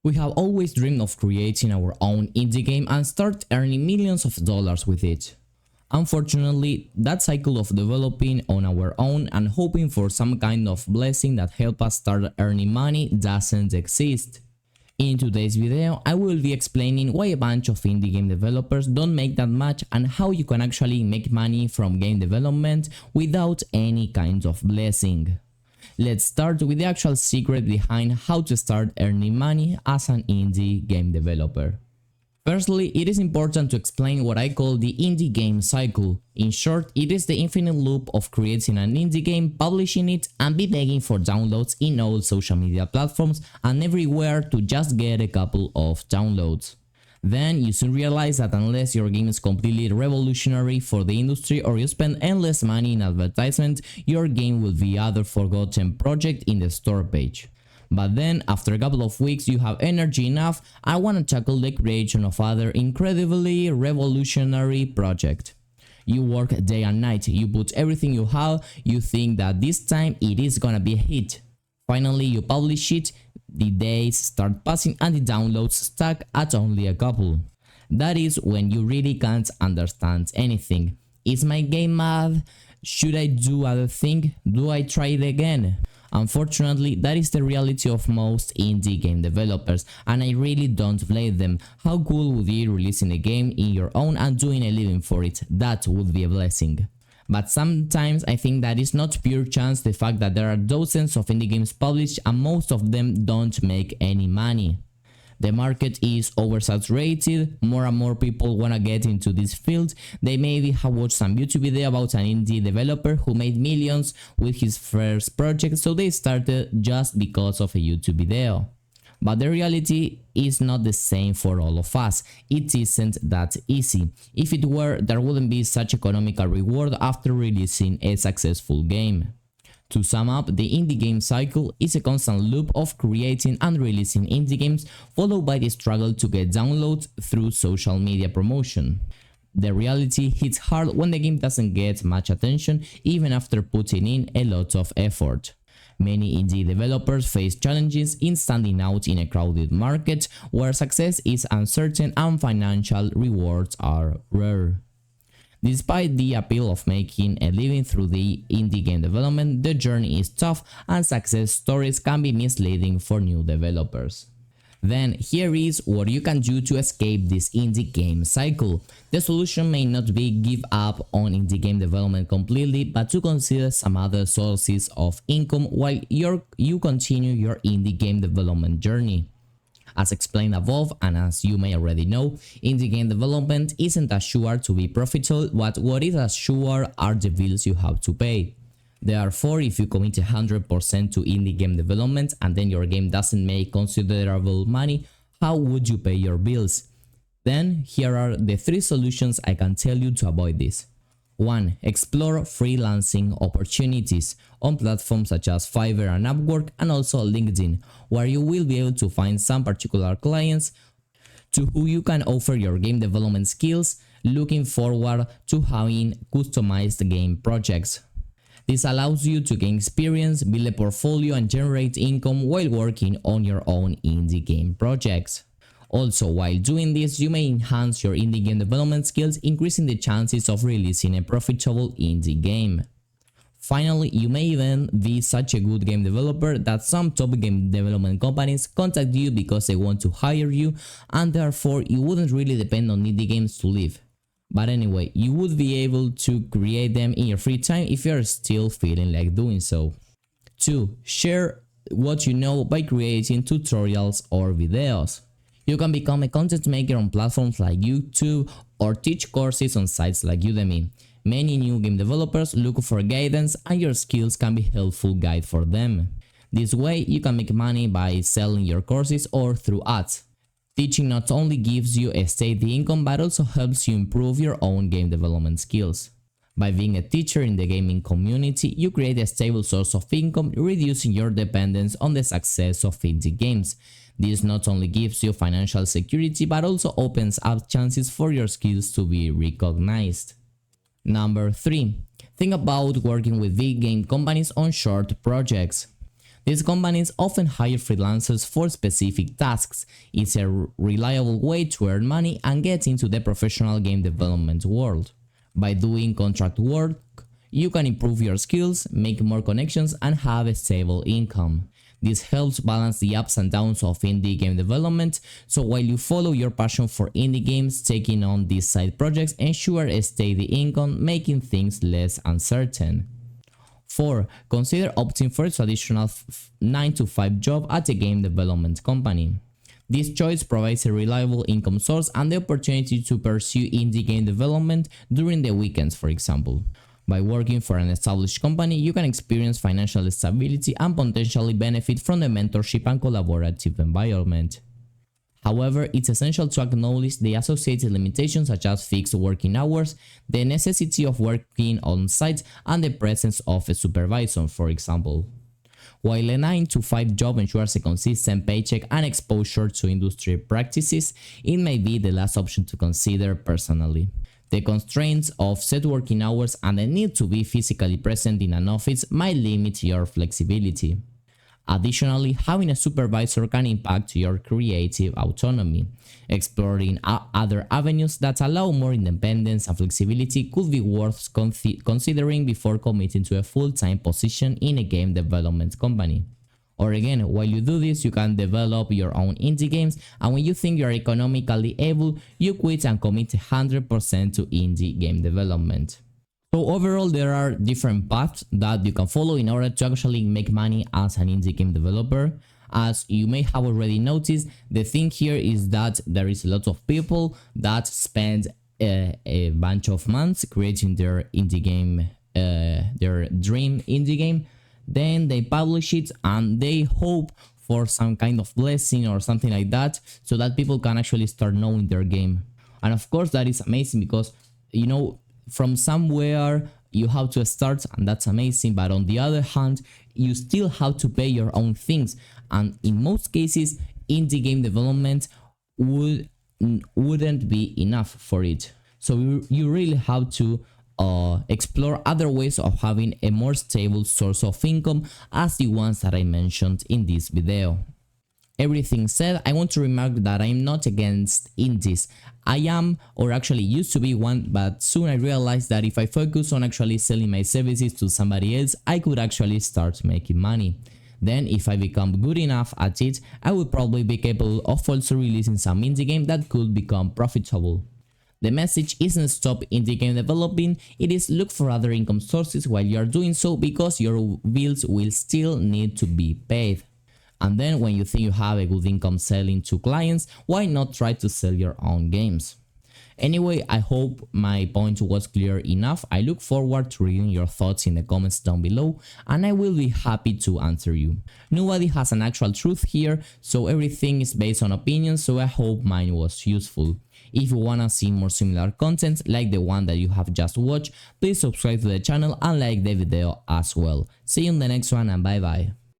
We have always dreamed of creating our own indie game and start earning millions of dollars with it. Unfortunately, that cycle of developing on our own and hoping for some kind of blessing that help us start earning money doesn't exist. In today's video, I will be explaining why a bunch of indie game developers don't make that much and how you can actually make money from game development without any kind of blessing. Let's start with the actual secret behind how to start earning money as an indie game developer. Firstly, it is important to explain what I call the indie game cycle. In short, it is the infinite loop of creating an indie game, publishing it, and be begging for downloads in all social media platforms and everywhere to just get a couple of downloads. Then you soon realize that unless your game is completely revolutionary for the industry or you spend endless money in advertisement, your game will be other forgotten project in the store page. But then, after a couple of weeks, you have energy enough and want to tackle the creation of other incredibly revolutionary project. You work day and night, you put everything you have, you think that this time it is gonna be a hit. Finally, you publish it, the days start passing and the downloads stuck at only a couple. That is when you really can't understand anything. Is my game mad? Should I do other thing? Do I try it again? Unfortunately, that is the reality of most indie game developers, and I really don't blame them. How cool would be releasing a game in your own and doing a living for it? That would be a blessing. But sometimes I think that is not pure chance, the fact that there are dozens of indie games published and most of them don't make any money. The market is oversaturated, more and more people wanna get into this field. They maybe have watched some YouTube video about an indie developer who made millions with his first project, so they started just because of a YouTube video. But the reality is not the same for all of us. It isn't that easy. If it were, there wouldn't be such economical reward after releasing a successful game. To sum up, the indie game cycle is a constant loop of creating and releasing indie games, followed by the struggle to get downloads through social media promotion. The reality hits hard when the game doesn't get much attention, even after putting in a lot of effort. Many indie developers face challenges in standing out in a crowded market where success is uncertain and financial rewards are rare. Despite the appeal of making a living through the indie game development, the journey is tough and success stories can be misleading for new developers. Then here is what you can do to escape this indie game cycle. The solution may not be give up on indie game development completely, but to consider some other sources of income while you continue your indie game development journey. As explained above, and as you may already know, indie game development isn't assured to be profitable, but what is assured are the bills you have to pay. Therefore, if you commit 100% to indie game development and then your game doesn't make considerable money, how would you pay your bills? Then, here are the 3 solutions I can tell you to avoid this. 1. Explore freelancing opportunities on platforms such as Fiverr and Upwork, and also LinkedIn, where you will be able to find some particular clients to who you can offer your game development skills, looking forward to having customized game projects. This allows you to gain experience, build a portfolio, and generate income while working on your own indie game projects. Also, while doing this, you may enhance your indie game development skills, increasing the chances of releasing a profitable indie game. Finally, you may even be such a good game developer that some top game development companies contact you because they want to hire you, and therefore you wouldn't really depend on indie games to live. But anyway, you would be able to create them in your free time if you are still feeling like doing so. 2. Share what you know by creating tutorials or videos. You can become a content maker on platforms like YouTube or teach courses on sites like Udemy. Many new game developers look for guidance and your skills can be a helpful guide for them. This way you can make money by selling your courses or through ads. Teaching not only gives you a steady income but also helps you improve your own game development skills. By being a teacher in the gaming community, you create a stable source of income, reducing your dependence on the success of indie games. This not only gives you financial security but also opens up chances for your skills to be recognized. Number 3. Think about working with big game companies on short projects. These companies often hire freelancers for specific tasks. It's a reliable way to earn money and get into the professional game development world. By doing contract work, you can improve your skills, make more connections, and have a stable income. This helps balance the ups and downs of indie game development, so while you follow your passion for indie games, taking on these side projects ensure a steady income, making things less uncertain. 4. Consider opting for a traditional 9-to-5 job at a game development company. This choice provides a reliable income source and the opportunity to pursue indie game development during the weekends, for example. By working for an established company, you can experience financial stability and potentially benefit from the mentorship and collaborative environment. However, it's essential to acknowledge the associated limitations such as fixed working hours, the necessity of working on site, and the presence of a supervisor, for example. While a 9-to-5 job ensures a consistent paycheck and exposure to industry practices, it may be the last option to consider personally. The constraints of set working hours and the need to be physically present in an office might limit your flexibility. Additionally, having a supervisor can impact your creative autonomy. Exploring other avenues that allow more independence and flexibility could be worth considering before committing to a full-time position in a game development company. Or again, while you do this, you can develop your own indie games, and when you think you are economically able, you quit and commit 100% to indie game development. So overall, there are different paths that you can follow in order to actually make money as an indie game developer. As you may have already noticed, the thing here is that there is a lot of people that spend a bunch of months creating their indie game, their dream indie game. Then they publish it and they hope for some kind of blessing or something like that so that people can actually start knowing their game. And of course that is amazing because, you know, from somewhere you have to start and that's amazing, but on the other hand you still have to pay your own things, and in most cases indie game development wouldn't be enough for it. So you really have to explore other ways of having a more stable source of income as the ones that I mentioned in this video. Everything said, I want to remark that I'm not against indies. I am, or actually used to be one, but soon I realized that if I focus on actually selling my services to somebody else, I could actually start making money. Then if I become good enough at it, I would probably be capable of also releasing some indie game that could become profitable. The message isn't stop indie game developing, it is look for other income sources while you are doing so because your bills will still need to be paid. And then when you think you have a good income selling to clients, why not try to sell your own games? Anyway, I hope my point was clear enough. I look forward to reading your thoughts in the comments down below and I will be happy to answer you. Nobody has an actual truth here, so everything is based on opinions, so I hope mine was useful. If you wanna see more similar content like the one that you have just watched, please subscribe to the channel and like the video as well. See you in the next one and bye bye.